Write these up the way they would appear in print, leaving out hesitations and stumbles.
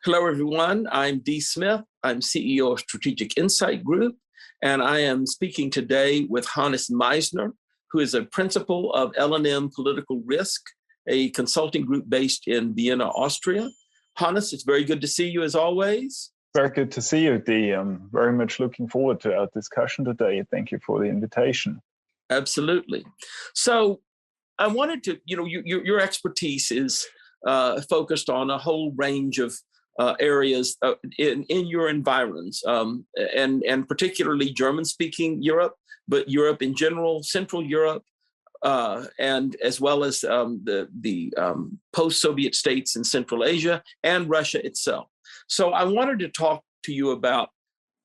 Hello, everyone. I'm Dee Smith. I'm CEO of Strategic Insight Group, and I am speaking today with Hannes Meissner, who is a principal of L&M Political Risk, a consulting group based in Vienna, Austria. Hannes, it's very good to see you as always. Very good to see you, Dee. I'm very much looking forward to our discussion today. Thank you for the invitation. Absolutely. So I wanted to, your expertise is focused on a whole range of areas in your environs, and particularly German-speaking Europe, but Europe in general, Central Europe, and as well as the post-Soviet states in Central Asia and Russia itself. So I wanted to talk to you about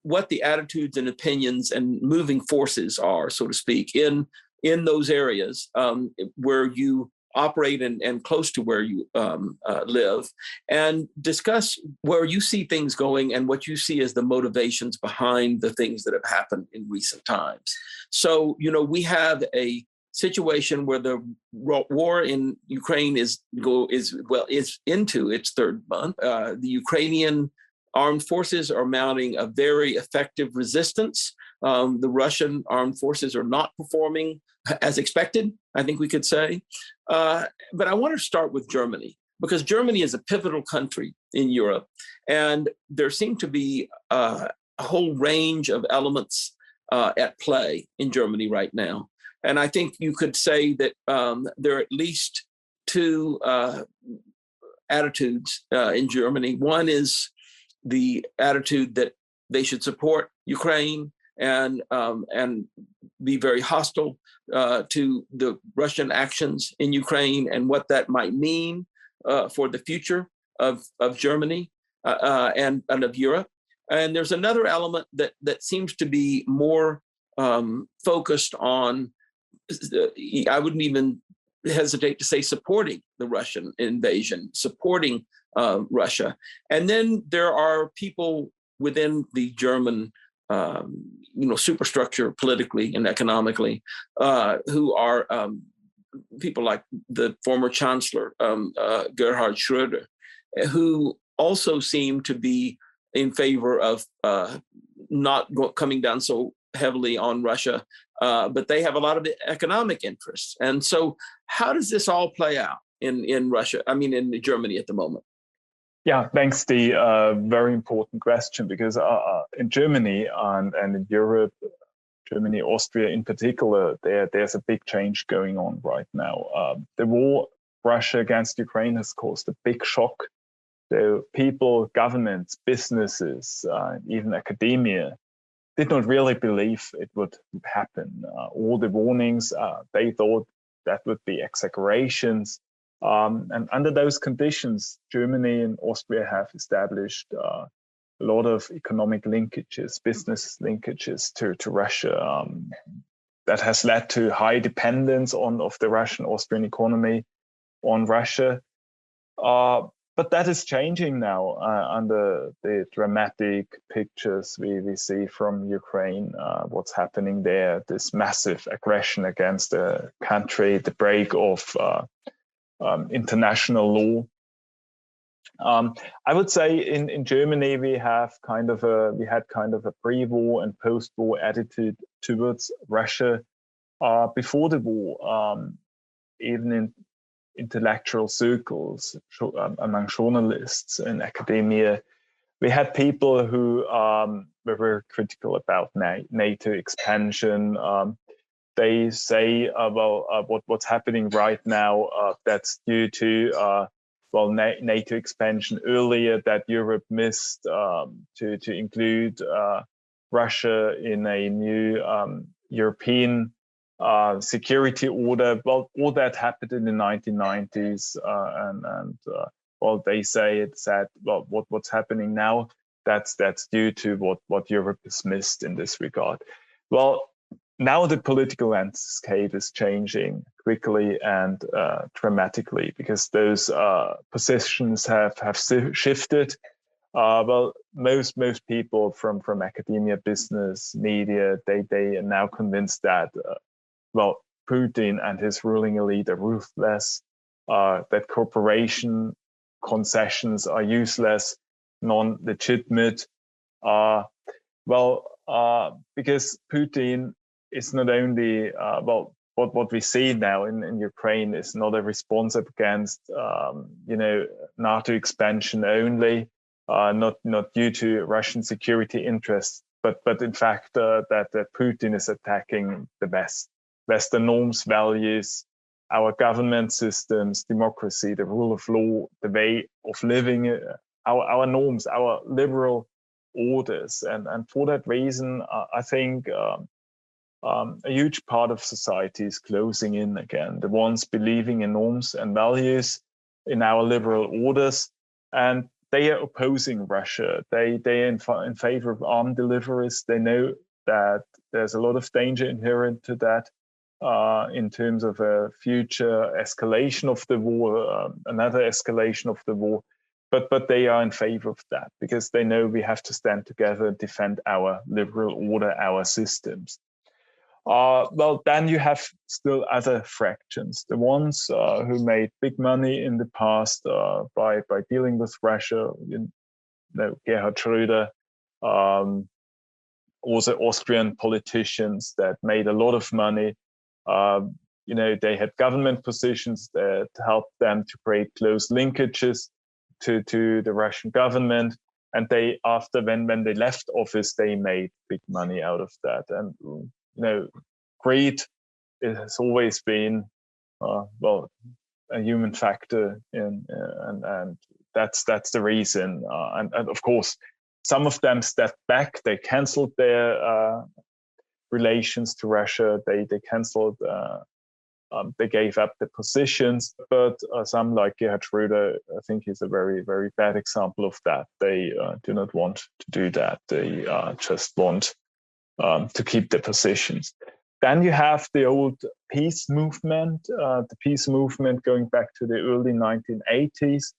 what the attitudes and opinions and moving forces are, so to speak, in those areas where you operate and close to where you live, and discuss where you see things going and what you see as the motivations behind the things that have happened in recent times. So, we have a situation where the war in Ukraine is into its third month. The Ukrainian armed forces are mounting a very effective resistance. The Russian armed forces are not performing as expected, I think we could say. But I want to start with Germany, because Germany is a pivotal country in Europe, and there seem to be a whole range of elements at play in Germany right now. And I think you could say that there are at least two attitudes in Germany. One is the attitude that they should support Ukraine and be very hostile to the Russian actions in Ukraine and what that might mean for the future of Germany and of Europe. And there's another element that seems to be more focused on, I wouldn't even hesitate to say, supporting the Russian invasion, supporting Russia. And then there are people within the German superstructure politically and economically, who are people like the former Chancellor, Gerhard Schröder, who also seem to be in favor of not coming down so heavily on Russia, but they have a lot of economic interests. And so how does this all play out in Russia, in Germany at the moment? Yeah, thanks, Dee. Very important question, because in Germany and in Europe, Germany, Austria in particular, there's a big change going on right now. The war, Russia against Ukraine, has caused a big shock. The people, governments, businesses, even academia did not really believe it would happen. All the warnings, they thought that would be exaggerations. And under those conditions, Germany and Austria have established a lot of economic linkages, business linkages to Russia. That has led to high dependence of the Russian-Austrian economy on Russia. But that is changing now under the dramatic pictures we see from Ukraine, what's happening there, this massive aggression against the country, the break of international law. I would say in Germany we had kind of a pre-war and post-war attitude towards Russia before the war, even in intellectual circles, among journalists and academia. We had people who were very critical about NATO expansion. They say, what's happening right now, that's due to NATO expansion earlier that Europe missed to include Russia in a new European security order. Well, all that happened in the 1990s, and they say it's that what's happening now, that's due to what Europe has missed in this regard. Well, now the political landscape is changing quickly and dramatically, because those positions have shifted. Most people from academia, business, media, they are now convinced that Putin and his ruling elite are ruthless, that cooperation concessions are useless, non-legitimate. Because Putin is not only what we see now in Ukraine is not a response against NATO expansion only, not due to Russian security interests, but in fact that Putin is attacking the Western norms, values, our government systems, democracy, the rule of law, the way of living, our norms, our liberal orders, and for that reason, I think a huge part of society is closing in again. The ones believing in norms and values, in our liberal orders, and they are opposing Russia. They are in favor of armed deliveries. They know that there's a lot of danger inherent to that in terms of a future escalation of the war, another escalation of the war. But they are in favor of that because they know we have to stand together and defend our liberal order, our systems. Then you have still other fractions, the ones who made big money in the past by dealing with Russia. Gerhard Schröder, also Austrian politicians that made a lot of money. They had government positions that helped them to create close linkages to the Russian government, and when they left office, they made big money out of that. And greed has always been a human factor, and that's the reason. And of course, some of them stepped back. They cancelled their relations to Russia. They cancelled. They gave up the positions, but some like Gerhard Schröder, I think he's a very, very bad example of that. They do not want to do that. They just want to keep their positions. Then you have the old peace movement, the peace movement going back to the early 1980s.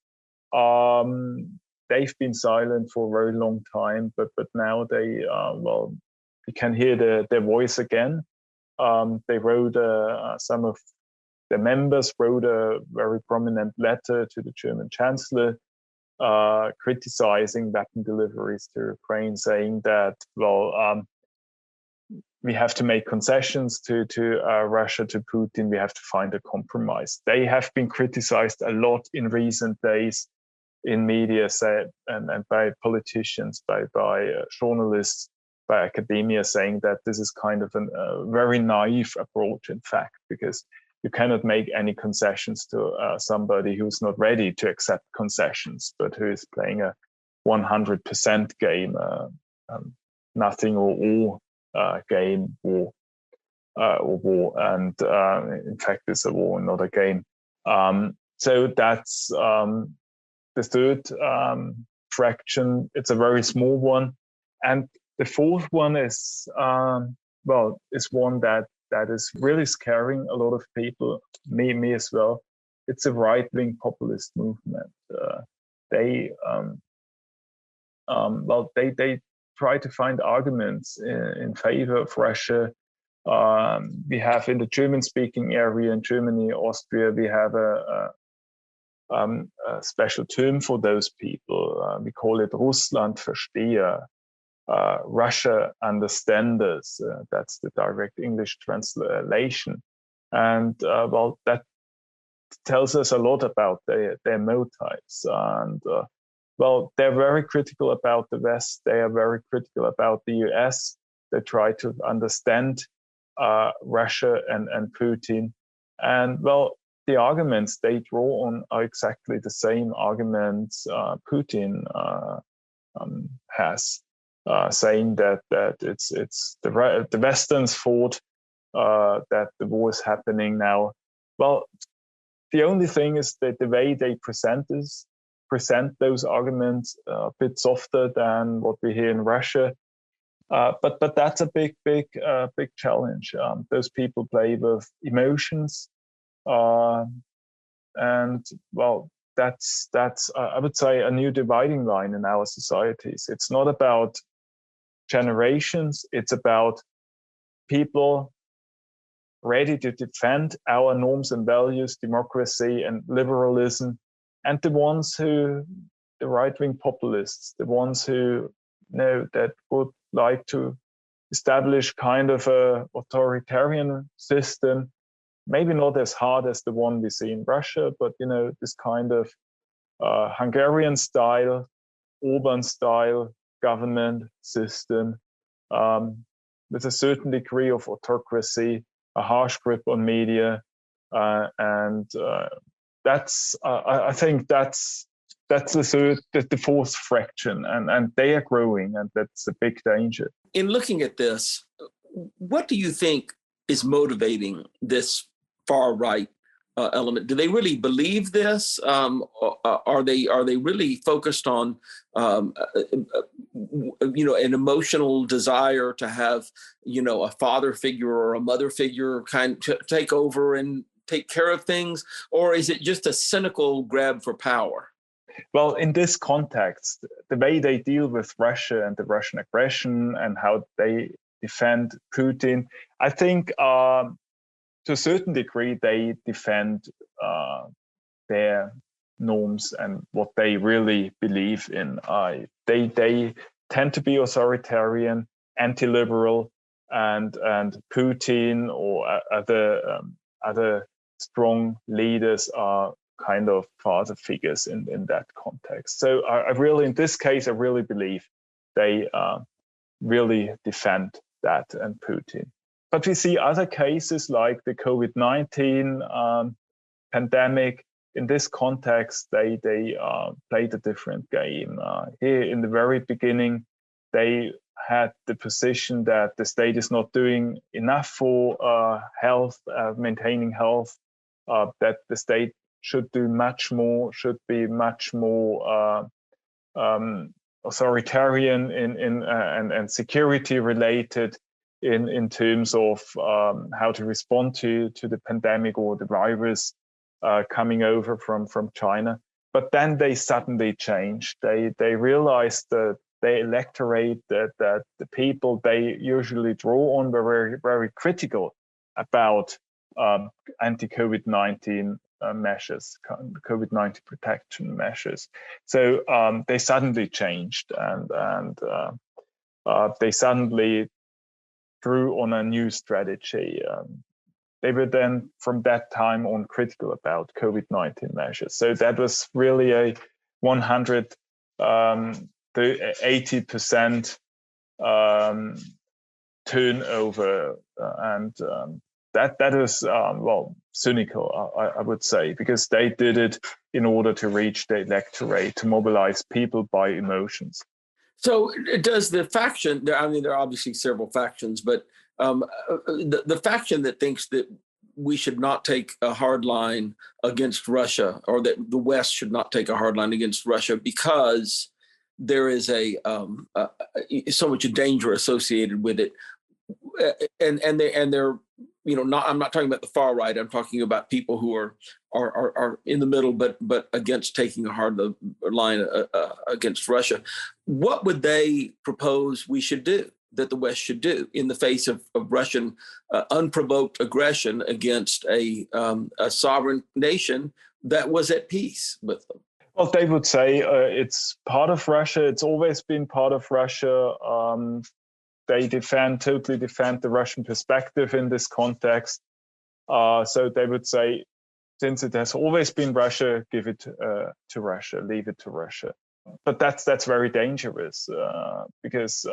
They've been silent for a very long time, but now they, you can hear their voice again. They wrote, some of the members wrote a very prominent letter to the German Chancellor, criticizing weapon deliveries to Ukraine, saying that, we have to make concessions to Russia, to Putin. We have to find a compromise. They have been criticized a lot in recent days in media, and by politicians, by journalists, by academia, saying that this is kind of a very naive approach, in fact, because you cannot make any concessions to somebody who's not ready to accept concessions, but who is playing a 100% game, nothing or all game, or war. And in fact, it's a war, not a game. So that's the third fraction. It's a very small one. And the fourth one is, is one that is really scaring a lot of people, me as well. It's a right-wing populist movement. They try to find arguments in favor of Russia. We have in the German-speaking area in Germany, Austria, we have a special term for those people. We call it Russlandversteher. Russia understanders. That's the direct English translation, and that tells us a lot about their motives. And they're very critical about the West. They are very critical about the US. They try to understand Russia and Putin. And the arguments they draw on are exactly the same arguments Putin has. Saying that it's the Western's fault that the war is happening now. The only thing is that the way they present those arguments a bit softer than what we hear in Russia. But that's a big challenge. Those people play with emotions, and that's I would say a new dividing line in our societies. It's not about generations, it's about people ready to defend our norms and values, democracy and liberalism, and the ones who the right-wing populists, the ones who that would like to establish kind of a authoritarian system, maybe not as hard as the one we see in Russia, but this kind of Hungarian style, Orban style government system, with a certain degree of autocracy, a harsh grip on media, and I think that's the fourth fraction, and they are growing, and that's a big danger. In looking at this, what do you think is motivating this far right element? Do they really believe this? Are they really focused on an emotional desire to have a father figure or a mother figure kind to take over and take care of things, or is it just a cynical grab for power? Well, in this context, the way they deal with Russia and the Russian aggression and how they defend Putin, I think to a certain degree they defend their norms and what they really believe in. They tend to be authoritarian, anti-liberal, and Putin or other strong leaders are kind of father figures in that context. So I really, in this case, I really believe they really defend that and Putin. But we see other cases like the COVID-19 pandemic. In this context, they played a different game. Here in the very beginning, they had the position that the state is not doing enough for health, maintaining health, that the state should do much more, should be much more authoritarian and security related in terms of how to respond to the pandemic or the virus coming over from China. But then they suddenly changed. They realized that the electorate, that the people they usually draw on were very, very critical about anti-COVID-19 measures, COVID-19 protection measures. So they suddenly changed and they suddenly drew on a new strategy. They were then from that time on critical about COVID-19 measures. So that was really a 80% turnover, and that is cynical, I would say, because they did it in order to reach the electorate, to mobilize people by emotions. So does the faction, I mean, there are obviously several factions, but the faction that thinks that we should not take a hard line against Russia, or that the West should not take a hard line against Russia because there is so much danger associated with it, and they're not. I'm not talking about the far right. I'm talking about people who are in the middle, but against taking a hard line against Russia. What would they propose we should do, that the West should do in the face of Russian unprovoked aggression against a sovereign nation that was at peace with them? Well, they would say it's part of Russia. It's always been part of Russia. They totally defend the Russian perspective in this context. So they would say, since it has always been Russia, give it to Russia, leave it to Russia. But that's very dangerous because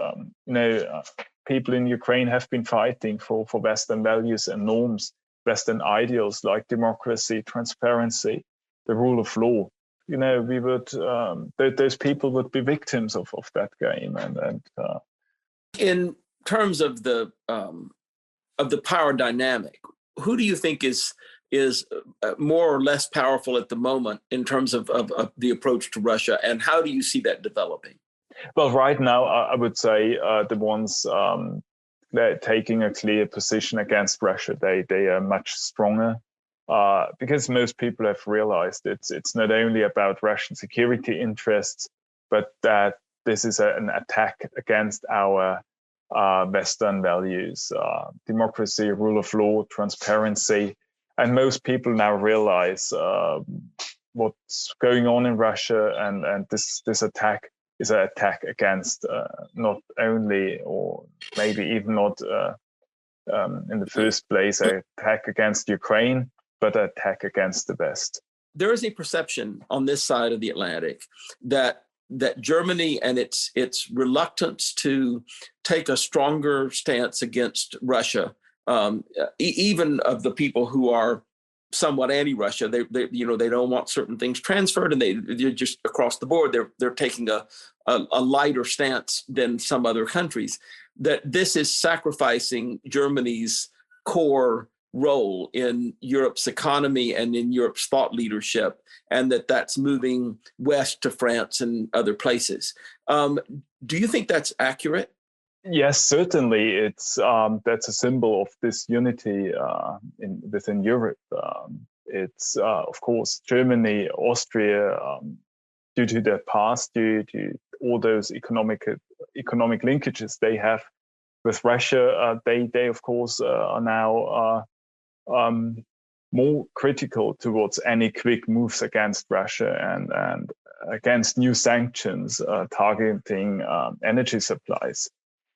people in Ukraine have been fighting for Western values and norms, Western ideals like democracy, transparency, the rule of law. We would those people would be victims of that game, and in terms of the power dynamic, who do you think is more or less powerful at the moment in terms of the approach to Russia, and how do you see that developing? Well, right now, I would say the ones they're taking a clear position against Russia, they are much stronger because most people have realized it's not only about Russian security interests, but that this is an attack against our Western values, democracy, rule of law, transparency. And most people now realize what's going on in Russia, and this attack is an attack against not only, or maybe even not in the first place, an attack against Ukraine, but an attack against the West. There is a perception on this side of the Atlantic that Germany and its reluctance to take a stronger stance against Russia, even of the people who are somewhat anti-Russia, they don't want certain things transferred, and they're just across the board they're taking a lighter stance than some other countries. That this is sacrificing Germany's core role in Europe's economy and in Europe's thought leadership, and that's moving west to France and other places. Do you think that's accurate? Yes, certainly. It's that's a symbol of this unity within Europe. It's of course Germany, Austria, due to their past, due to all those economic linkages they have with Russia. They of course are now more critical towards any quick moves against Russia and against new sanctions targeting energy supplies.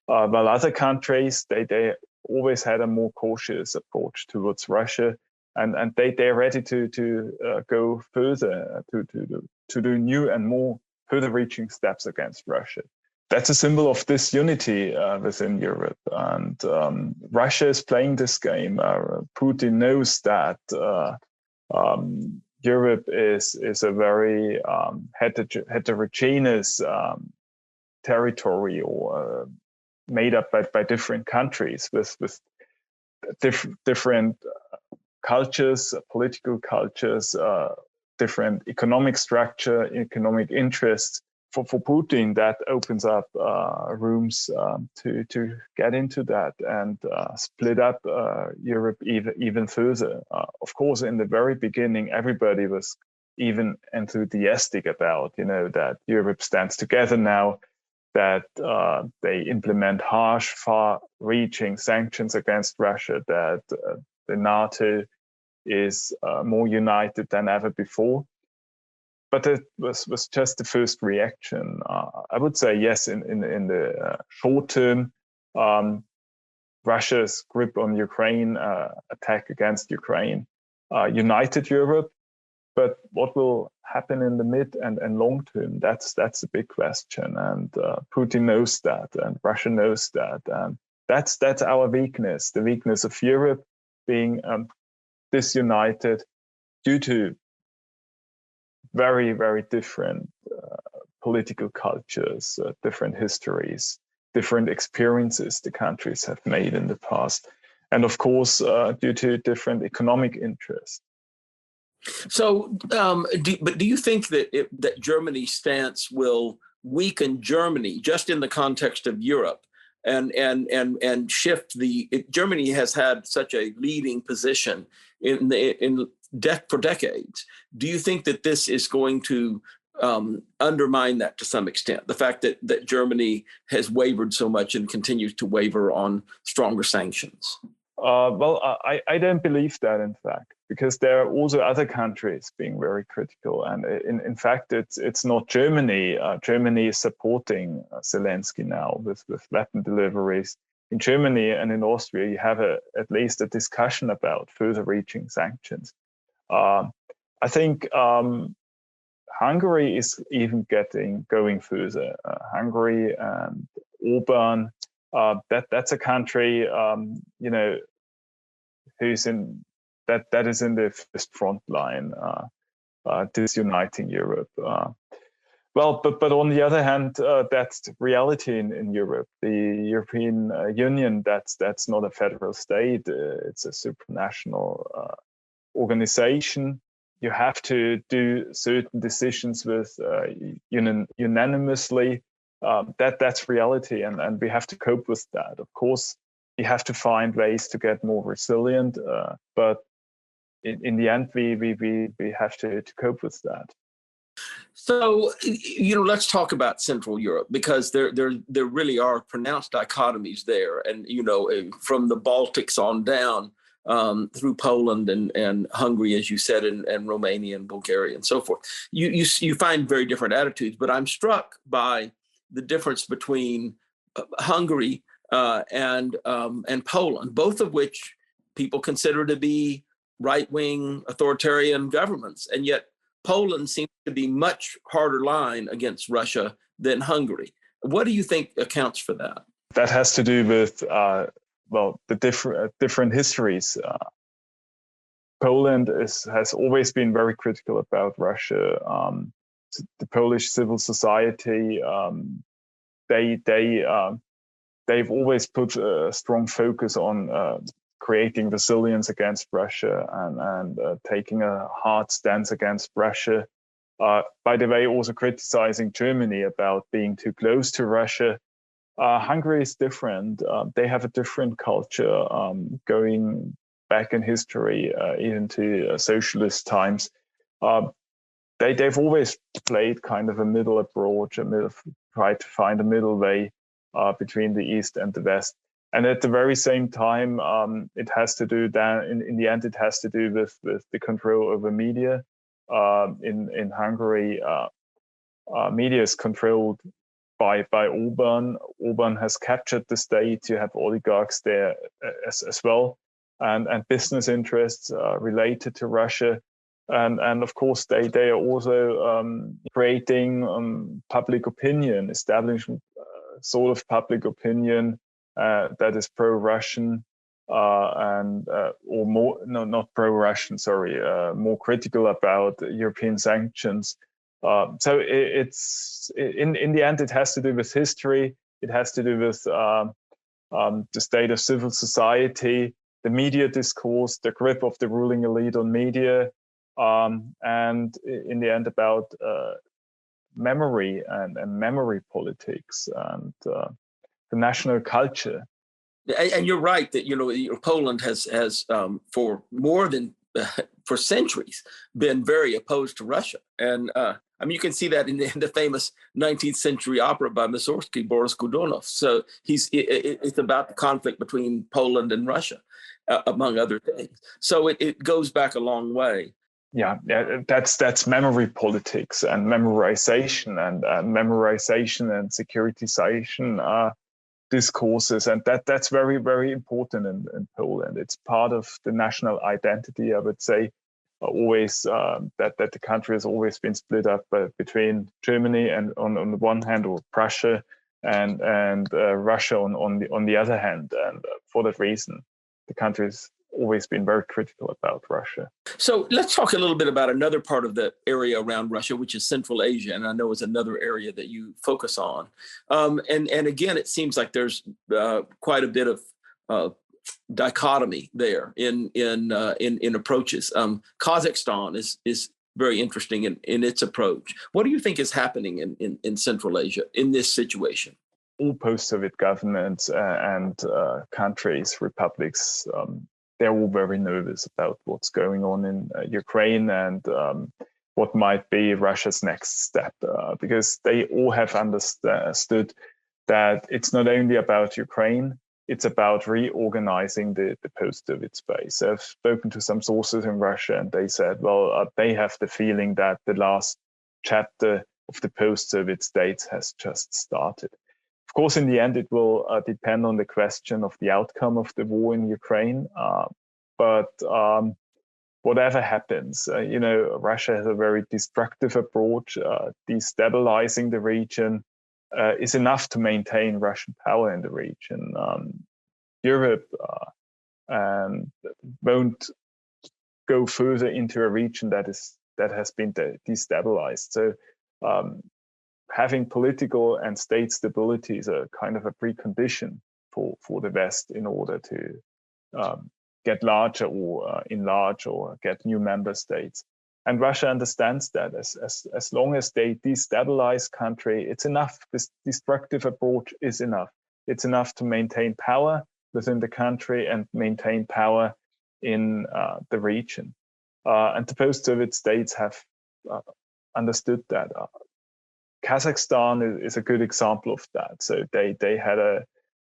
While other countries, they always had a more cautious approach towards Russia, and they're ready to go further, to do new and more further-reaching steps against Russia. That's a symbol of this unity within Europe, and Russia is playing this game. Putin knows that Europe is a very heterogeneous territory, or made up by different countries with different cultures, political cultures, different economic structure, economic interests. For Putin, that opens up rooms to get into that and split up Europe even further. Of course, in the very beginning, everybody was even enthusiastic about, that Europe stands together now, that they implement harsh, far-reaching sanctions against Russia, that the NATO is more united than ever before. But it was just the first reaction. I would say yes, in the short term, Russia's grip on Ukraine, attack against Ukraine, united Europe. But what will happen in the mid and long term? That's a big question, and Putin knows that, and Russia knows that, and that's our weakness. The weakness of Europe being disunited due to very, very different political cultures, different histories, different experiences the countries have made in the past, and of course due to different economic interests. So, do you think that Germany's stance will weaken Germany just in the context of Europe, and shift Germany has had such a leading position for decades. Do you think that this is going to undermine that to some extent? The fact that Germany has wavered so much and continues to waver on stronger sanctions? Well, I don't believe that, in fact, because there are also other countries being very critical. And in fact, it's not Germany. Germany is supporting Zelensky now with weapon deliveries. In Germany and in Austria, you have at least a discussion about further reaching sanctions. I think Hungary is even going further. Hungary and Orban, that's a country, who's that is in the first front line, disuniting Europe. But on the other hand, that's the reality in Europe. The European Union, that's not a federal state. It's a supranational organization. You have to do certain decisions with unanimously. That's reality, and we have to cope with that. Of course, we have to find ways to get more resilient, but in the end, we have to cope with that. So, let's talk about Central Europe, because there really are pronounced dichotomies there, and from the Baltics on down, through Poland and Hungary, as you said, and Romania and Bulgaria and so forth. You find very different attitudes, but I'm struck by the difference between Hungary and Poland, both of which people consider to be right-wing authoritarian governments, and yet Poland seems to be much harder line against Russia than Hungary. What do you think accounts for that? That has to do with the different histories. Poland has always been very critical about Russia. The Polish civil society, they've always put a strong focus on creating resilience against Russia and taking a hard stance against Russia. By the way, also criticizing Germany about being too close to Russia. Hungary is different. They have a different culture going back in history, even to socialist times. They've always played kind of a middle approach, tried to find a middle way between the East and the West. And at the very same time, it has to do that in the end, it has to do with the control over media. In Hungary, media is controlled by Orban. Orban has captured the state. You have oligarchs there as well, and business interests related to Russia. And of course, they are also creating public opinion, establishing sort of public opinion that is pro-Russian or more, no, not pro-Russian, sorry, more critical about European sanctions. So it's in the end, it has to do with history. It has to do with the state of civil society, the media discourse, the grip of the ruling elite on media, and in the end about memory and memory politics and the national culture. And you're right that Poland has for more than for centuries been very opposed to Russia, and I mean you can see that in the famous 19th century opera by Mussorgsky, Boris Godunov. So it's about the conflict between Poland and Russia, among other things. So it goes back a long way. Yeah, that's memory politics and memorization and securitization discourses, and that's very, very important in Poland. It's part of the national identity, I would say. Always that the country has always been split up between Germany and on the one hand, or Prussia and Russia on the other hand, and for that reason, the country's always been very critical about Russia. So let's talk a little bit about another part of the area around Russia, which is Central Asia, and I know is another area that you focus on. And again, it seems like there's quite a bit of dichotomy there in approaches. Kazakhstan is very interesting in its approach. What do you think is happening in Central Asia in this situation? All post-Soviet governments and countries, republics, they're all very nervous about what's going on in Ukraine and what might be Russia's next step, because they all have understood that it's not only about Ukraine, it's about reorganizing the post-Soviet space. I've spoken to some sources in Russia, and they said, well, they have the feeling that the last chapter of the post-Soviet states has just started. Of course, in the end, it will depend on the question of the outcome of the war in Ukraine. But whatever happens, Russia has a very destructive approach. Destabilizing the region is enough to maintain Russian power in the region. Europe won't go further into a region that has been destabilized. So having political and state stability is a kind of a precondition for the West in order to get larger or enlarge or get new member states. And Russia understands that as long as they destabilize country, it's enough. This destructive approach is enough. It's enough to maintain power within the country and maintain power in the region. And the post-Soviet states have understood that. Kazakhstan is a good example of that. So they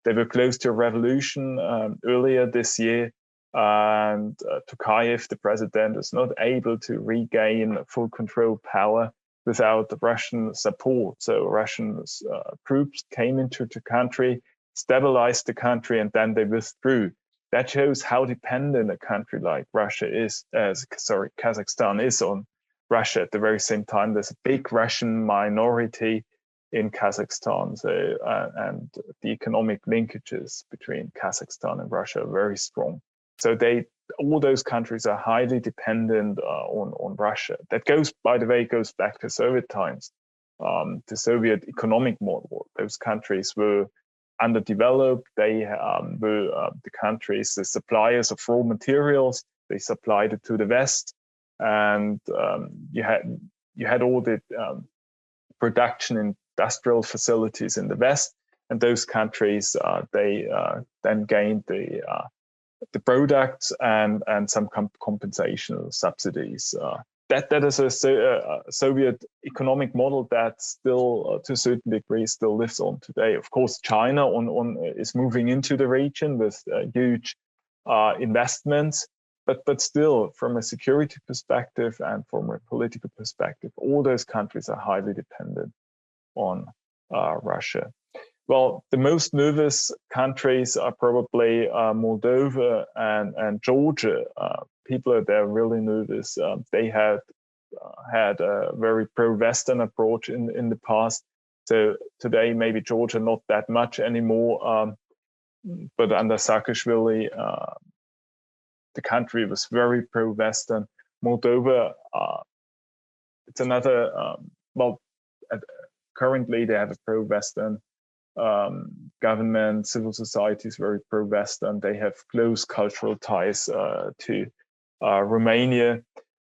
were close to a revolution earlier this year. and Tokayev, the president, was not able to regain full control power without Russian support. So Russian troops came into the country, stabilized the country, and then they withdrew. That shows how dependent a country like Kazakhstan is on Russia. At the very same time, there's a big Russian minority in Kazakhstan, and the economic linkages between Kazakhstan and Russia are very strong. So all those countries are highly dependent on Russia. That goes back to Soviet times, the Soviet economic model. Those countries were underdeveloped. They were the suppliers of raw materials. They supplied it to the West, and you had all the production industrial facilities in the West, and those countries they then gained the products and some compensation subsidies. That is a Soviet economic model that still, to a certain degree, still lives on today. Of course, China is moving into the region with huge investments, but still, from a security perspective and from a political perspective, all those countries are highly dependent on Russia. Well, the most nervous countries are probably Moldova and Georgia. People are there really nervous. They had a very pro-Western approach in the past. So today, maybe Georgia not that much anymore. But under Saakashvili, the country was very pro-Western. Moldova, it's another, currently they have a pro-Western government. Civil society is very pro-Western. They have close cultural ties to Romania.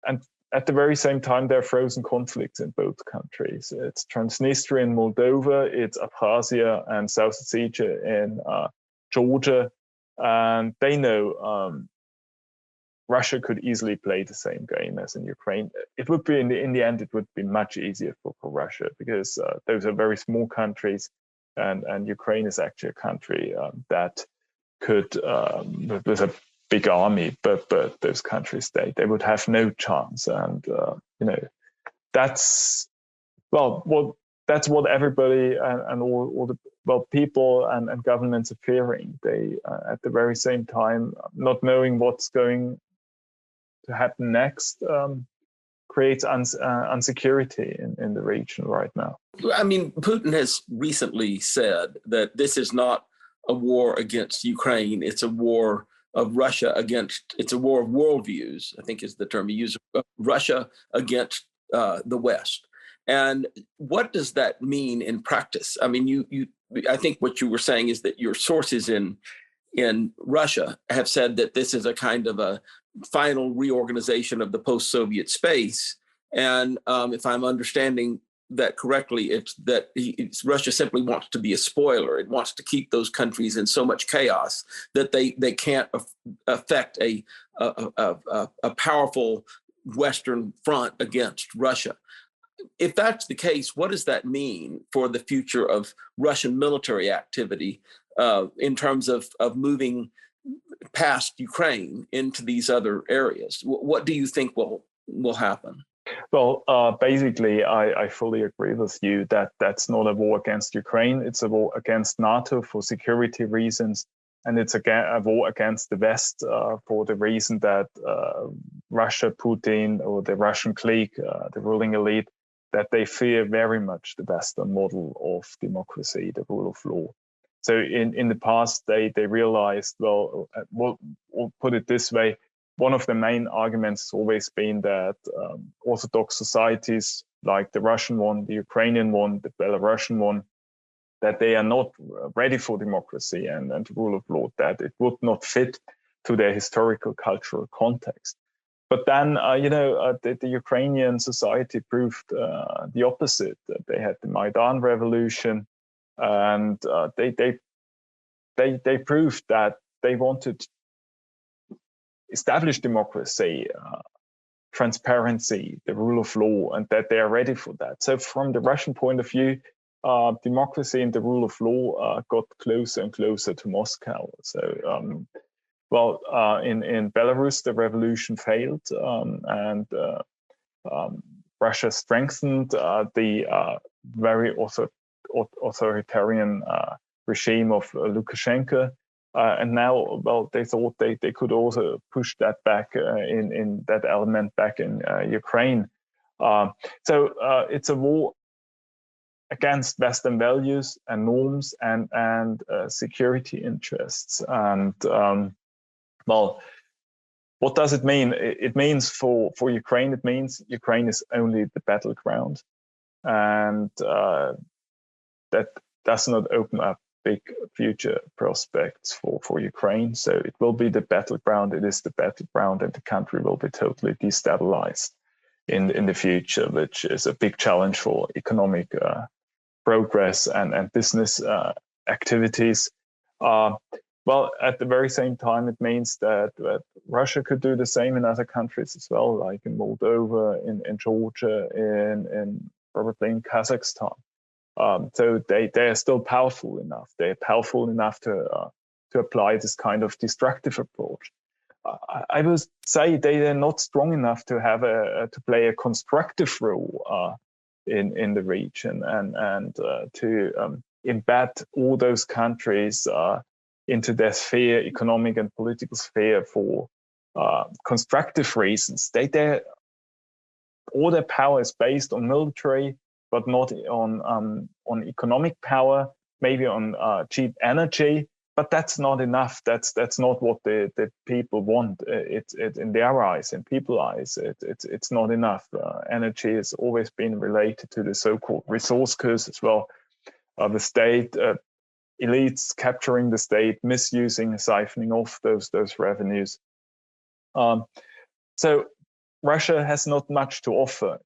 And at the very same time, there are frozen conflicts in both countries. It's Transnistria in Moldova, it's Abkhazia and South Ossetia in Georgia. And they know Russia could easily play the same game as in Ukraine. It would be, in the end, it would be much easier for Russia, because those are very small countries. And Ukraine is actually a country that could, with a big army, but those countries, they would have no chance. And that's what everybody and all the people and governments are fearing. They at the very same time, not knowing what's going to happen next, creates insecurity in the region right now. I mean, Putin has recently said that this is not a war against Ukraine. It's a war of Russia against, it's a war of worldviews, I think is the term he used, Russia against the West. And what does that mean in practice? I mean, I think what you were saying is that your sources in Russia have said that this is a kind of a final reorganization of the post-Soviet space. And if I'm understanding that correctly, it's that Russia simply wants to be a spoiler. It wants to keep those countries in so much chaos that they can't affect a powerful Western front against Russia. If that's the case, what does that mean for the future of Russian military activity in terms of moving past Ukraine into these other areas? What do you think will happen? Well, basically, I fully agree with you that that's not a war against Ukraine. It's a war against NATO for security reasons. And it's a war against the West for the reason that Russia, Putin, or the Russian clique, the ruling elite, that they fear very much the Western model of democracy, the rule of law. So in the past, they realized, well, we'll put it this way, one of the main arguments has always been that Orthodox societies like the Russian one, the Ukrainian one, the Belarusian one, that they are not ready for democracy and the rule of law, that it would not fit to their historical cultural context. But then, the Ukrainian society proved the opposite. They had the Maidan revolution, and they proved that they wanted to establish democracy, transparency, the rule of law, and that they are ready for that. So from the Russian point of view, democracy and the rule of law got closer and closer to Moscow. So in Belarus, the revolution failed, and Russia strengthened the very authoritarian regime of Lukashenko. And now, they thought they could also push that back in that element back in Ukraine. So it's a war against Western values and norms and security interests. And what does it mean? It means for Ukraine, it means Ukraine is only the battleground, and that does not open up big future prospects for Ukraine. So it will be the battleground. It is the battleground, and the country will be totally destabilized in the future, which is a big challenge for economic progress and business activities. At the very same time, it means that Russia could do the same in other countries as well, like in Moldova, in Georgia, in probably in Kazakhstan. So they are still powerful enough. They are powerful enough to apply this kind of destructive approach. I would say they are not strong enough to have to play a constructive role in the region and to embed all those countries into their sphere, economic and political sphere, for constructive reasons. All their power is based on military, but not on economic power, maybe on cheap energy. But that's not enough. That's not what the people want. It's in their eyes, in people's eyes, it's not enough. Energy has always been related to the so-called resource curse as well. The state, elites capturing the state, misusing, siphoning off those revenues. So Russia has not much to offer.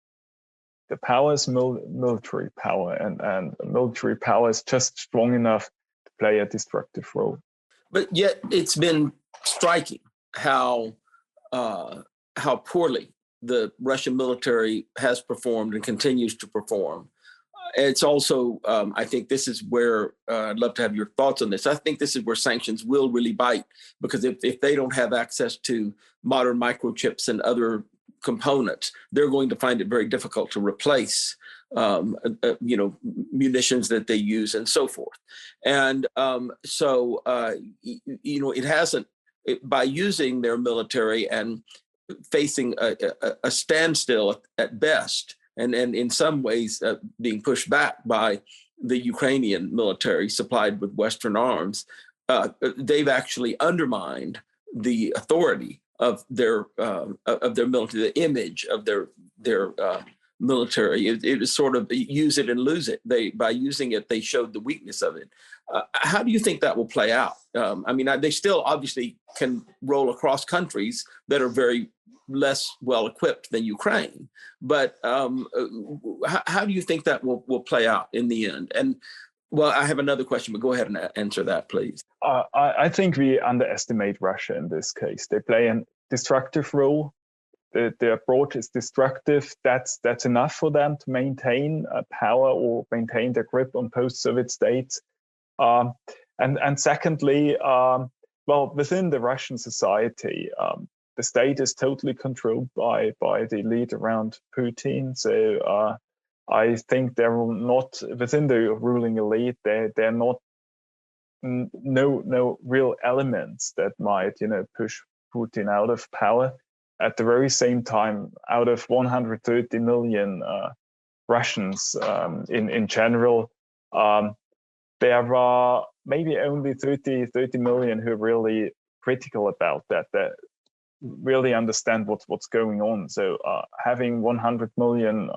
The power is military power, and military power is just strong enough to play a destructive role. But yet it's been striking how poorly the Russian military has performed and continues to perform. It's also, I think this is where I'd love to have your thoughts on this. I think this is where sanctions will really bite, because if they don't have access to modern microchips and other components, they're going to find it very difficult to replace, munitions that they use and so forth. And it hasn't, by using their military and facing a standstill at best, and in some ways being pushed back by the Ukrainian military supplied with Western arms, they've actually undermined the authority of their military, the image of their military. It is sort of use it and lose it. By using it, they showed the weakness of it. How do you think that will play out? They still obviously can roll across countries that are very less well equipped than Ukraine, but how do you think that will play out in the end? And well, I have another question, but go ahead and answer that, please. I think we underestimate Russia in this case. They play a destructive role. The approach is destructive. That's enough for them to maintain power or maintain their grip on post-Soviet states. And secondly, within the Russian society, the state is totally controlled by the elite around Putin. So I think they're not within the ruling elite. They're not no real elements that might push Putin out of power. At the very same time, out of 130 million Russians in general, there are maybe only 30 million who are really critical about that really understand what's going on. So having 100 million,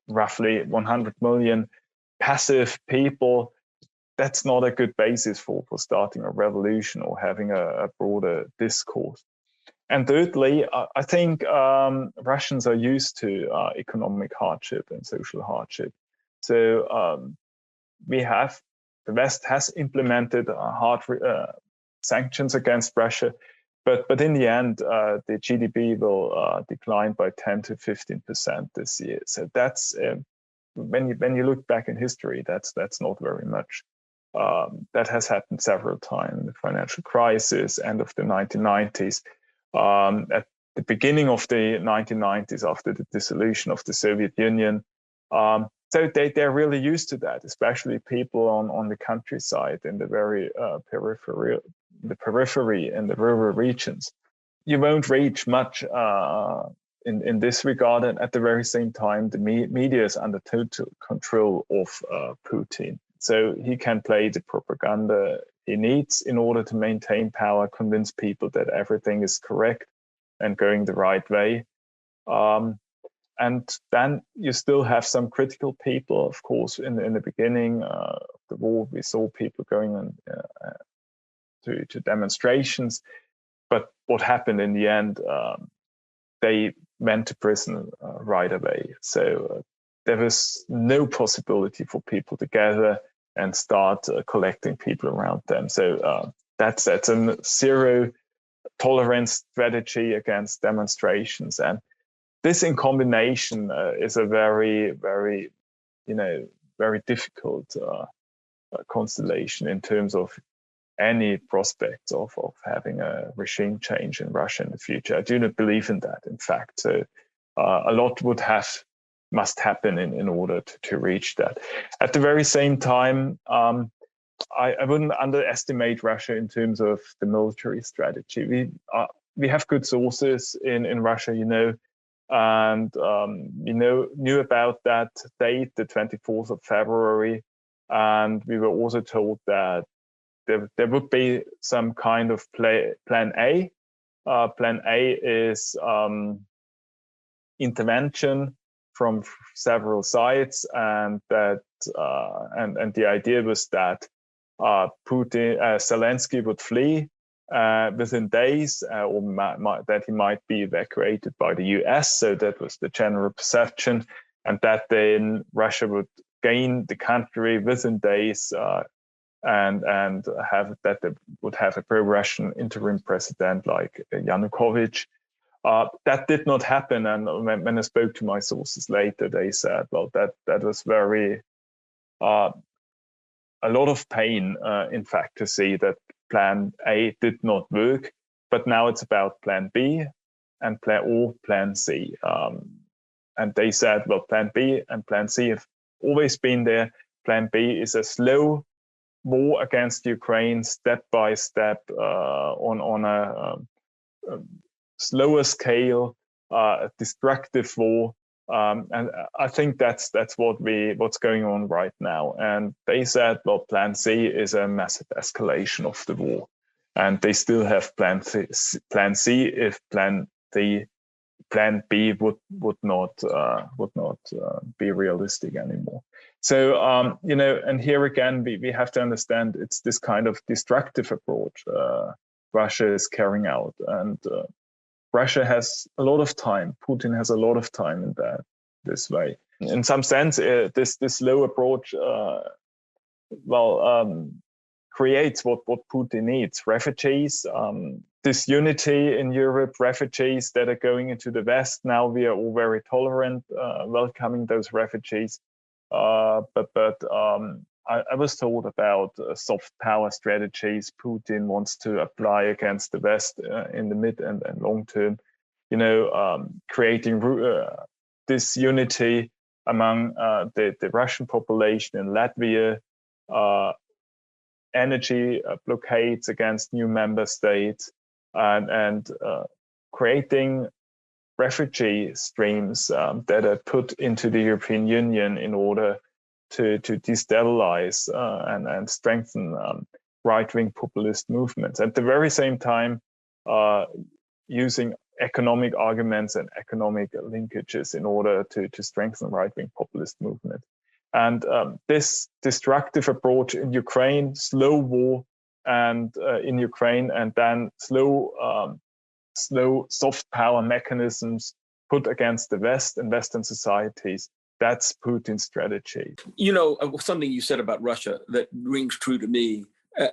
roughly 100 million passive people, that's not a good basis for starting a revolution or having a broader discourse. And thirdly, I think Russians are used to economic hardship and social hardship. So the West has implemented hard sanctions against Russia, but in the end, the GDP will decline by 10 to 15% this year. So that's when you look back in history, that's not very much. That has happened several times. The financial crisis, end of the 1990s. At the beginning of the 1990s, after the dissolution of the Soviet Union. So they're really used to that, especially people on the countryside in the very periphery and the rural regions. You won't reach much in this regard, and at the very same time, the media is under total control of Putin. So he can play the propaganda he needs in order to maintain power, convince people that everything is correct and going the right way. And then you still have some critical people, of course. In the beginning of the war, we saw people going on to demonstrations. But what happened in the end, they went to prison right away. So there was no possibility for people to gather and start collecting people around them. So that's a zero tolerance strategy against demonstrations. And this in combination is a very, very, very difficult constellation in terms of any prospects of having a regime change in Russia in the future. I do not believe in that, in fact. So a lot must happen in order to reach that. At the very same time, I wouldn't underestimate Russia in terms of the military strategy. We have good sources in Russia, and knew about that date, the 24th of February, and we were also told that there would be some kind of plan A. Plan A is intervention from several sides, and that and the idea was that Zelensky would flee within days, or that he might be evacuated by the US. So that was the general perception, and that then Russia would gain the country within days, and they would have a pro-Russian interim president like Yanukovych. That did not happen, and when I spoke to my sources later, they said, well, that was very a lot of pain, in fact, to see that Plan A did not work, but now it's about Plan B and Plan C. And they said, well, Plan B and Plan C have always been there. Plan B is a slow war against Ukraine, step by step, on a slower scale, a destructive war. And I think that's what's going on right now. And they said, well, Plan C is a massive escalation of the war, and they still have Plan C if Plan B would not be realistic anymore. So and here again we have to understand it's this kind of destructive approach Russia is carrying out, and Russia has a lot of time. Putin has a lot of time in this way. In some sense, this slow approach, creates what Putin needs: refugees, disunity in Europe, refugees that are going into the West. Now we are all very tolerant, welcoming those refugees. I was told about soft power strategies Putin wants to apply against the West in the mid and long term. Creating disunity among the Russian population in Latvia, energy blockades against new member states, and creating refugee streams that are put into the European Union in order to destabilize and strengthen right-wing populist movements. At the very same time, using economic arguments and economic linkages in order to strengthen right-wing populist movement. And this destructive approach in Ukraine, slow war and in Ukraine, and then slow soft power mechanisms put against the West and Western societies. That's Putin's strategy. Something you said about Russia that rings true to me,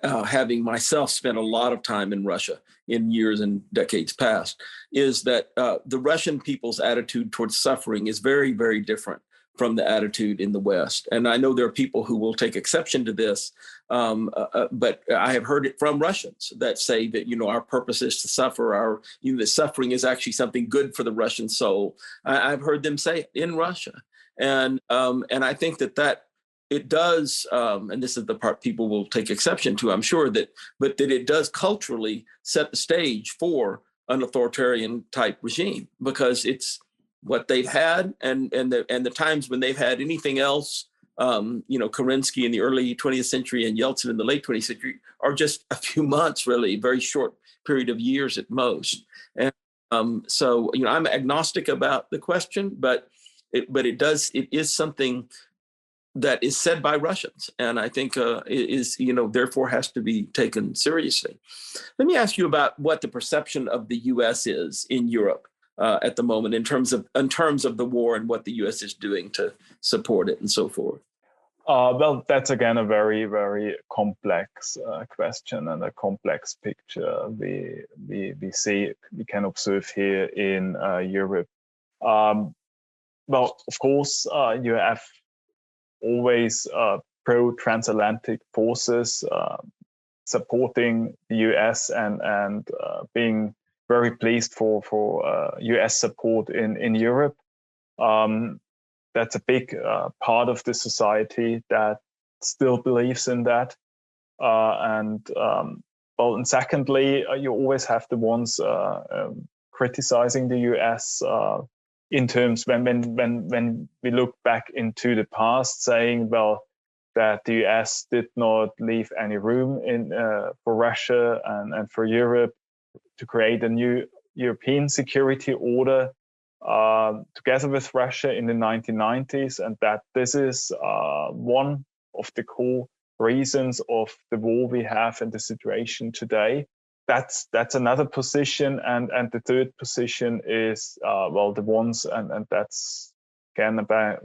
having myself spent a lot of time in Russia in years and decades past, is that the Russian people's attitude towards suffering is very, very different from the attitude in the West. And I know there are people who will take exception to this, but I have heard it from Russians that say that, our purpose is to suffer, that suffering is actually something good for the Russian soul. I've heard them say it in Russia. And I think that it does, and this is the part people will take exception to, I'm sure, but that it does culturally set the stage for an authoritarian type regime, because it's what they've had, and the times when they've had anything else, Kerensky in the early 20th century and Yeltsin in the late 20th century, are just a few months, really, very short period of years at most. And so, I'm agnostic about the question, but it is something that is said by Russians, and I think is therefore has to be taken seriously. Let me ask you about what the perception of the U.S. is in Europe at the moment in terms of the war and what the U.S. is doing to support it and so forth. Well, that's again a very, very complex question and a complex picture we can observe here in Europe. Well, of course, you have always pro-transatlantic forces supporting the US and being very pleased for US support in Europe. That's a big part of the society that still believes in that. And secondly, you always have the ones criticizing the US in terms when we look back into the past, saying, well, that the US did not leave any room for Russia and for Europe to create a new European security order together with Russia in the 1990s, and that this is one of the core reasons of the war we have and the situation today. That's another position, and the third position is the ones, and that's again about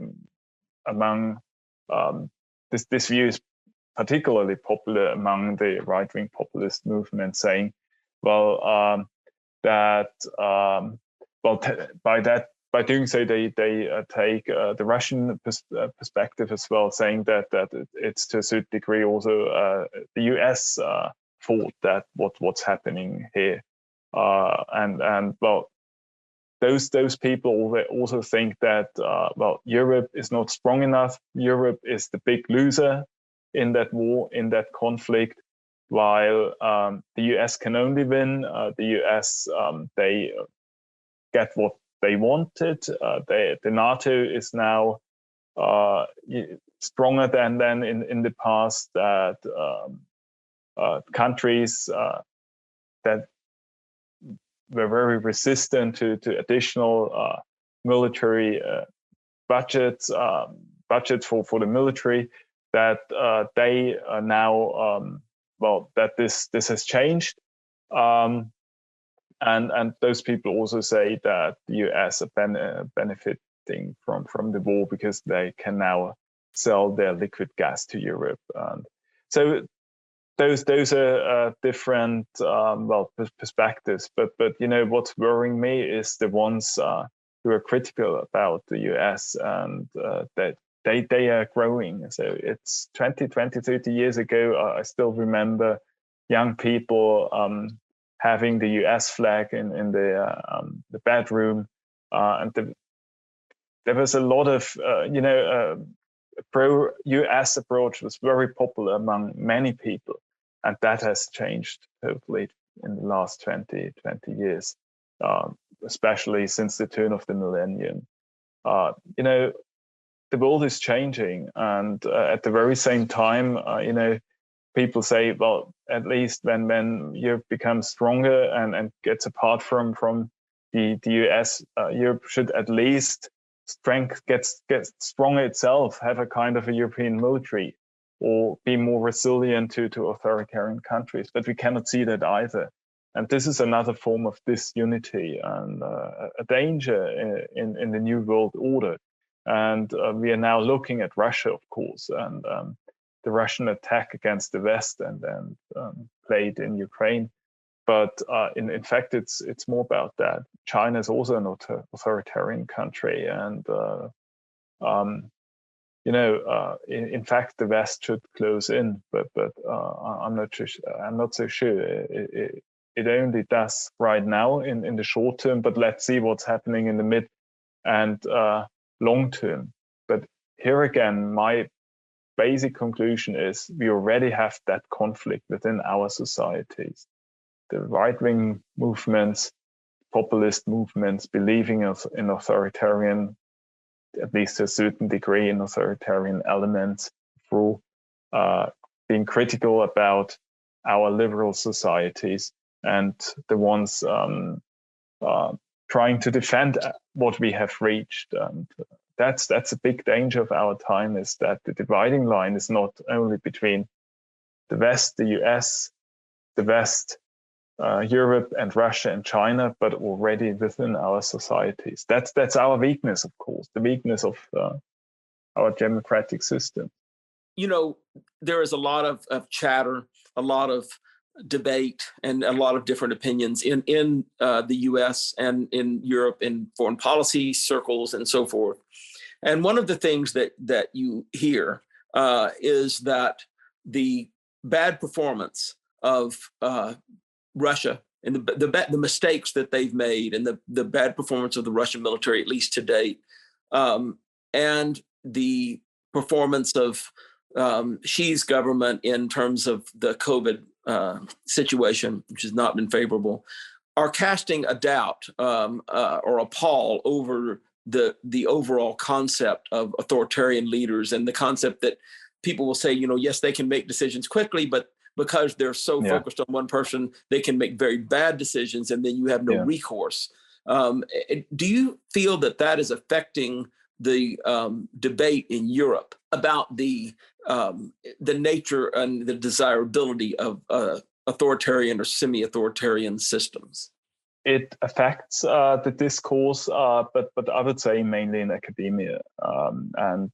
among this view is particularly popular among the right-wing populist movement, saying, by doing so they take the Russian perspective as well, saying that it's to a certain degree also the US fault that what's happening here, and those people also think that Europe is not strong enough. Europe is the big loser in that war, in that conflict, while the US can only win. The US they get what they wanted. The NATO is now stronger than in the past. That countries that were very resistant to additional military budgets for the military, that they are now that this has changed, and those people also say that the US are benefiting from the war because they can now sell their liquid gas to Europe, and so those are different perspectives. But what's worrying me is the ones who are critical about the US, and that they are growing. So it's 20, 30 years ago, I still remember young people having the US flag in the bedroom, and there was a lot of pro-US approach was very popular among many people, and that has changed totally in the last 20 years, especially since the turn of the millennium. The world is changing, and at the very same time, people say, well, at least when Europe becomes stronger and gets apart from the US, Europe should at least get stronger itself, have a kind of a European military, or be more resilient to authoritarian countries. But we cannot see that either. And this is another form of disunity and a danger in the new world order. And we are now looking at Russia, of course, and the Russian attack against the West and played in Ukraine. But in fact, it's more about that. China is also an authoritarian country, and In fact, the West should close in, but I'm not so sure. It only does right now in the short term, but let's see what's happening in the mid and long term. But here again, my basic conclusion is we already have that conflict within our societies. The right-wing movements, populist movements, believing in authoritarian, at least to a certain degree, in authoritarian elements, through being critical about our liberal societies, and the ones trying to defend what we have reached. And that's a big danger of our time, is that the dividing line is not only between the West, the US, the West, Europe and Russia and China, but already within our societies. That's our weakness, of course, the weakness of our democratic system. There is a lot of chatter, a lot of debate, and a lot of different opinions in the US and in Europe, in foreign policy circles and so forth. And one of the things that you hear is that the bad performance of Russia and the mistakes that they've made, and the bad performance of the Russian military, at least to date, and the performance of Xi's government in terms of the COVID situation, which has not been favorable, are casting a doubt or a pall over the overall concept of authoritarian leaders, and the concept that people will say, yes, they can make decisions quickly, but because they're so focused on one person, they can make very bad decisions, and then you have no recourse. Do you feel that is affecting the debate in Europe about the nature and the desirability of authoritarian or semi-authoritarian systems? It affects the discourse, but I would say mainly in academia, and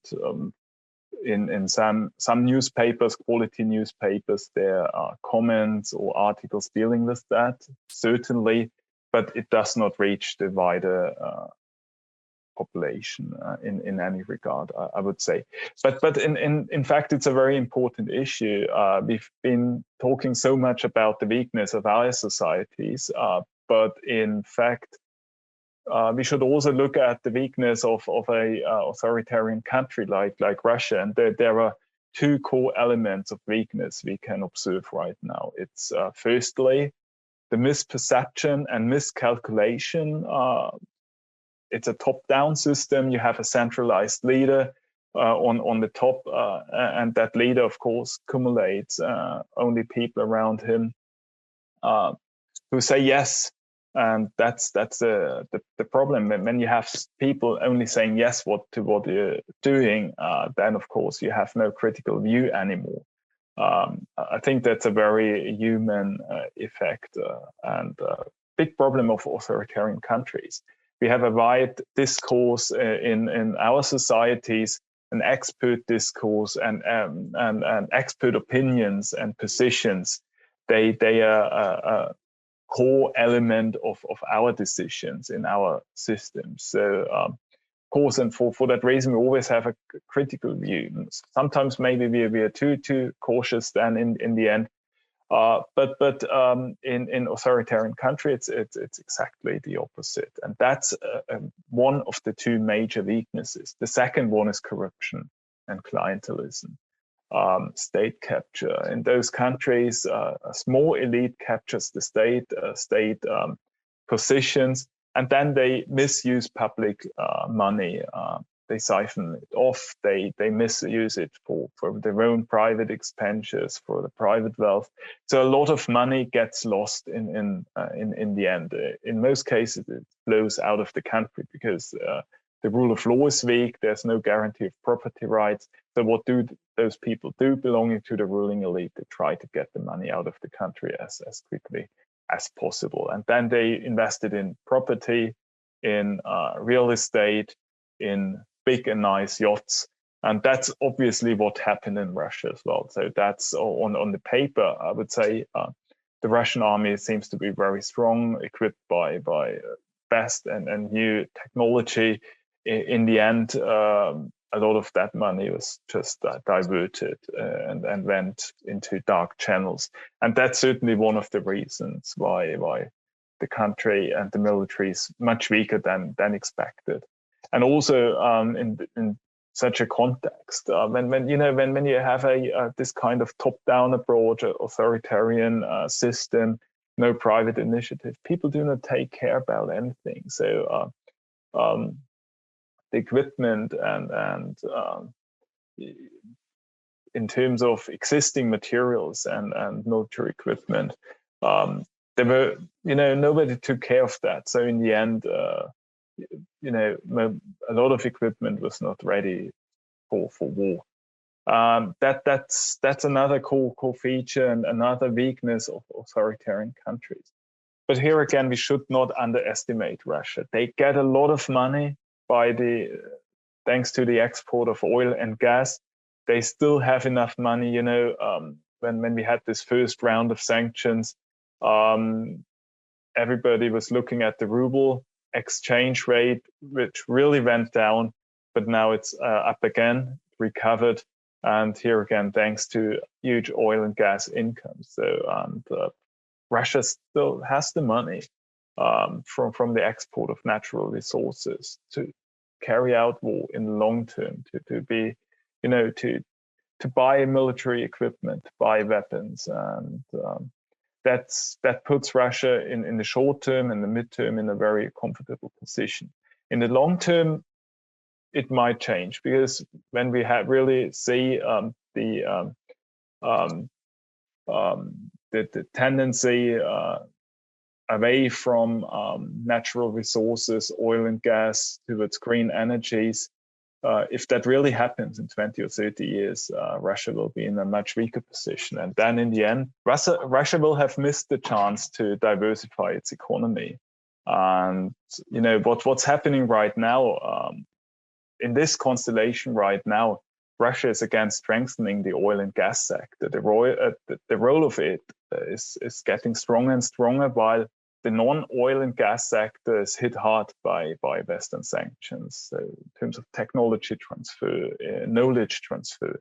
in some newspapers, quality newspapers, there are comments or articles dealing with that, certainly, but it does not reach the wider population in any regard, I would say. But in fact, it's a very important issue. We've been talking so much about the weakness of our societies, but in fact, we should also look at the weakness of a authoritarian country like Russia. And there are two core elements of weakness we can observe right now. It's firstly, the misperception and miscalculation. It's a top-down system. You have a centralized leader on the top, and that leader, of course, accumulates only people around him who say yes. And that's the problem. When you have people only saying yes to what you're doing, then of course you have no critical view anymore. I think that's a very human effect and big problem of authoritarian countries. We have a wide discourse in our societies, an expert discourse, and expert opinions and positions. They are a core element of our decisions in our systems. So, of course, and for that reason, we always have a critical view. Sometimes maybe we are too cautious then in the end. But in authoritarian country, it's exactly the opposite, and that's one of the two major weaknesses. The second one is corruption and clientelism. State capture. In those countries, a small elite captures the state positions, and then they misuse public money. They siphon it off. They misuse it for their own private expenditures, for the private wealth. So a lot of money gets lost in the end. In most cases, it flows out of the country because the rule of law is weak. There's no guarantee of property rights. So what do those people do belonging to the ruling elite? They try to get the money out of the country as quickly as possible. And then they invest it in property, in real estate, in big and nice yachts. And that's obviously what happened in Russia as well. So that's on the paper, I would say the Russian army seems to be very strong, equipped by best and new technology. In the end, a lot of that money was just diverted and went into dark channels. And that's certainly one of the reasons why the country and the military is much weaker than expected. And also in such a context, when you have this kind of top-down approach, authoritarian system, no private initiative, people do not take care about anything. So the equipment and in terms of existing materials and military equipment, there were, nobody took care of that. So in the end, a lot of equipment was not ready for war. That's another core feature and another weakness of authoritarian countries. But here again, we should not underestimate Russia. They get a lot of money thanks to the export of oil and gas. They still have enough money, when we had this first round of sanctions, everybody was looking at the ruble exchange rate, which really went down, but now it's up again, recovered. And here again, thanks to huge oil and gas income. So Russia still has the money from the export of natural resources to carry out war in the long term, to be, to buy military equipment, buy weapons, and that puts Russia in the short term and the midterm in a very comfortable position. In the long term, it might change, because when we really see the tendency away from natural resources, oil and gas, towards green energies, if that really happens in 20 or 30 years, Russia will be in a much weaker position. And then in the end, Russia will have missed the chance to diversify its economy. And, what's happening right now, in this constellation right now, Russia is again strengthening the oil and gas sector. The role of it is getting stronger and stronger, while the non-oil and gas sector is hit hard by Western sanctions. So in terms of technology transfer, knowledge transfer,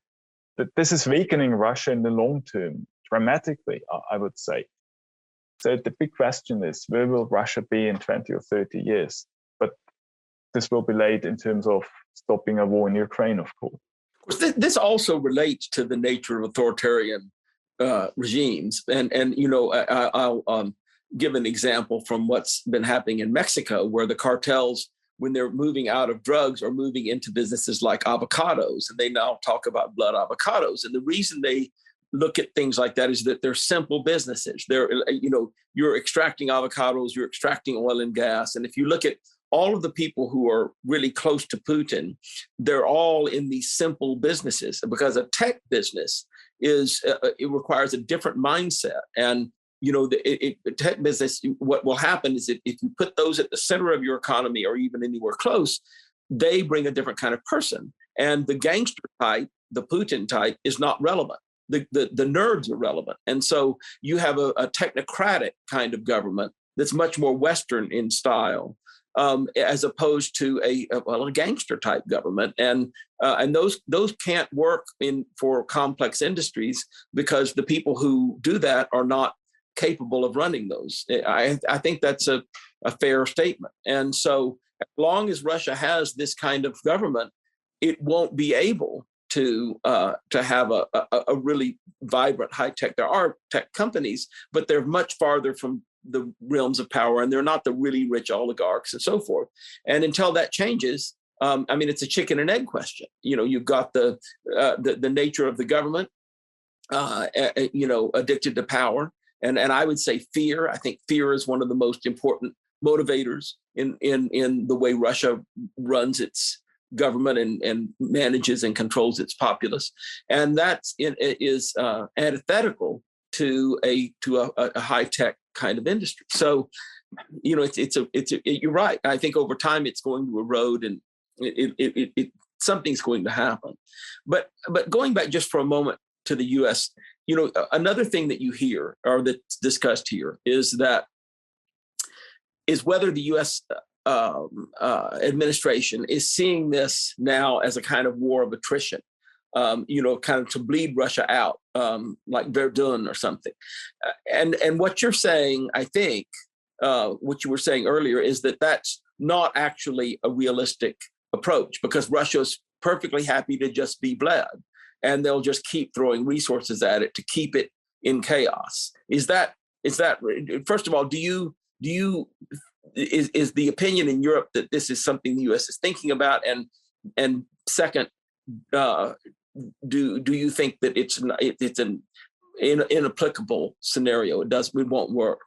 this is weakening Russia in the long term dramatically, I would say. So the big question is, where will Russia be in 20 or 30 years? But this will be late in terms of stopping a war in Ukraine, of course. Of course, this also relates to the nature of authoritarian regimes. And I'll give an example from what's been happening in Mexico, where the cartels, when they're moving out of drugs, are moving into businesses like avocados. And they now talk about blood avocados. And the reason they look at things like that is that they're simple businesses. You're extracting avocados, you're extracting oil and gas. And if you look at all of the people who are really close to Putin, they're all in these simple businesses, because a tech business it requires a different mindset. And the tech business, what will happen is that if you put those at the center of your economy or even anywhere close, they bring a different kind of person. And the gangster type, the Putin type, is not relevant. The nerds are relevant. And so you have a technocratic kind of government that's much more Western in style, as opposed to a gangster type government. And those can't work for complex industries, because the people who do that are not capable of running those. I think that's a fair statement. And so as long as Russia has this kind of government, it won't be able to have a really vibrant high tech. There are tech companies, but they're much farther from the realms of power, and they're not the really rich oligarchs and so forth. And until that changes, it's a chicken and egg question. You've got the nature of the government, addicted to power. And I would say fear. I think fear is one of the most important motivators in the way Russia runs its government and manages and controls its populace. And that is antithetical to a high tech kind of industry. So, you're right. I think over time it's going to erode, and something's going to happen. But going back just for a moment to the U.S., another thing that you hear or that's discussed here is whether the U.S. administration is seeing this now as a kind of war of attrition, kind of to bleed Russia out, like Verdun or something. And what you're saying, I think, what you were saying earlier, is that that's not actually a realistic approach, because Russia's perfectly happy to just be bled, and they'll just keep throwing resources at it to keep it in chaos. Is that first of all, is the opinion in Europe that this is something the U.S. is thinking about, and second, do you think that it's an inapplicable scenario? It won't work?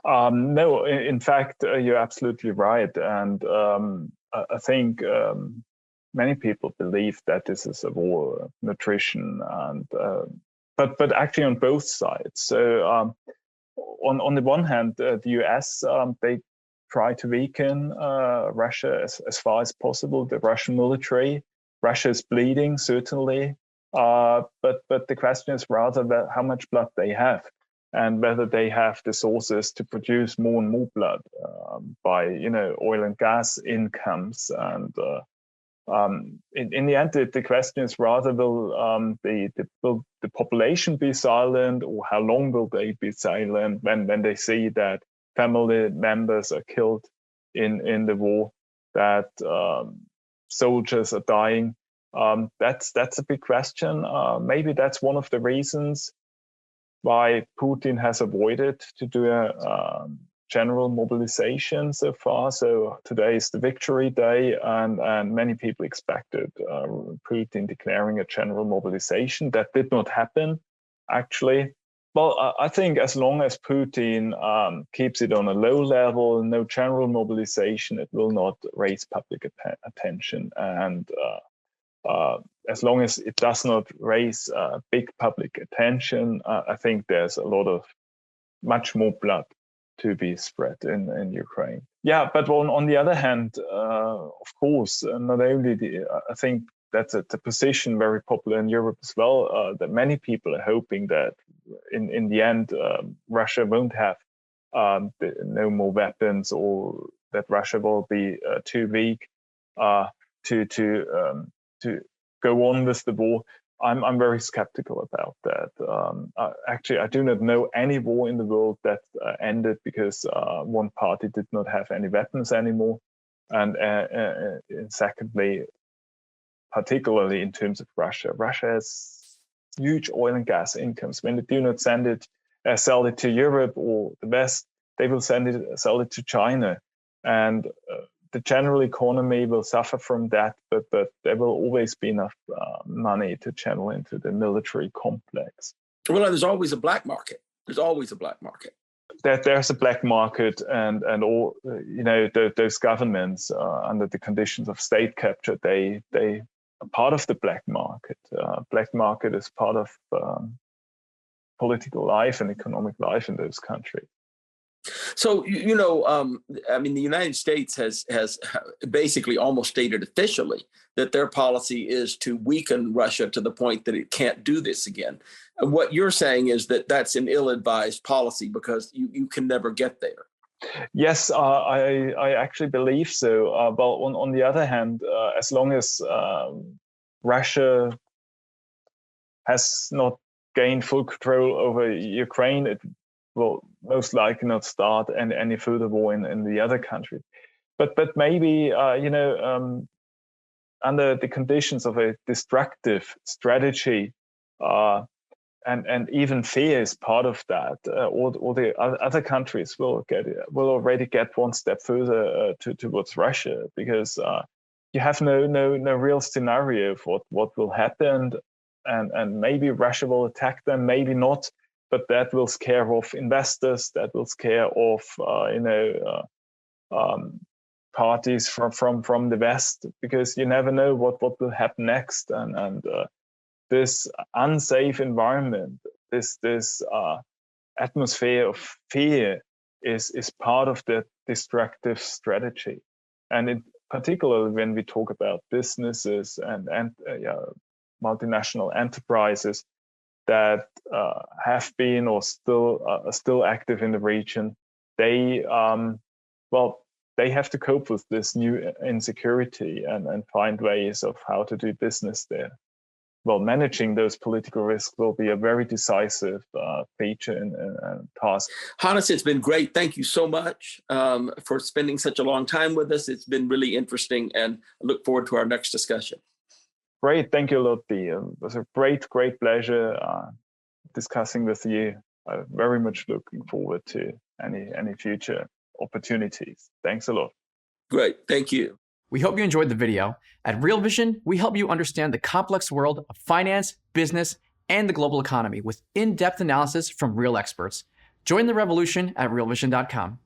No, in fact, you're absolutely right, and I think many people believe that this is a war of attrition, and but actually on both sides. So on the one hand, the US they try to weaken Russia as far as possible. The Russian military, Russia is bleeding certainly, but the question is rather that how much blood they have, and whether they have the sources to produce more and more blood by oil and gas incomes. And in the end, the question is rather will the population be silent, or how long will they be silent when they see that family members are killed in the war, that soldiers are dying. That's a big question. Maybe that's one of the reasons why Putin has avoided to do a general mobilization so far. So today is the victory day, and many people expected Putin declaring a general mobilization. That did not happen, actually. Well, I think as long as Putin keeps it on a low level, no general mobilization, it will not raise public attention. And as long as it does not raise big public attention, I think there's much more blood to be spread in Ukraine. Yeah, but on the other hand, of course, not only I think that's a position very popular in Europe as well, that many people are hoping that in the end, Russia won't have no more weapons, or that Russia will be too weak to go on with the war. I'm very skeptical about that. Actually, I do not know any war in the world that ended because one party did not have any weapons anymore, and secondly, particularly in terms of Russia has huge oil and gas incomes. When they do not sell it to Europe or the West, they will sell it to China, and the general economy will suffer from that. But there will always be enough money to channel into the military complex. Well, there's always a black market. There's always a black market. There's a black market, and all those governments under the conditions of state capture, they part of the black market. Black market is part of political life and economic life in those countries. So, I mean, the United States has basically almost stated officially that their policy is to weaken Russia to the point that it can't do this again. And what you're saying is that that's an ill-advised policy, because you can never get there. Yes, I actually believe so. But on the other hand, as long as Russia has not gained full control over Ukraine, it will most likely not start any further war in the other country. But maybe under the conditions of a destructive strategy, and even fear is part of that, all the other countries will already get one step further towards Russia, because you have no real scenario of what will happen, and maybe Russia will attack them, maybe not. But that will scare off investors. That will scare off, parties from the West, because you never know what will happen next. And this unsafe environment, this atmosphere of fear, is part of the destructive strategy. And particularly when we talk about businesses and multinational enterprises that have been or still active in the region, they they have to cope with this new insecurity and find ways of how to do business there. Well, managing those political risks will be a very decisive feature and task. Hannes, it's been great. Thank you so much for spending such a long time with us. It's been really interesting, and I look forward to our next discussion. Great. Thank you a lot, Dee. It was a great pleasure discussing with you. I'm very much looking forward to any future opportunities. Thanks a lot. Great. Thank you. We hope you enjoyed the video. At Real Vision, we help you understand the complex world of finance, business, and the global economy with in-depth analysis from real experts. Join the revolution at realvision.com.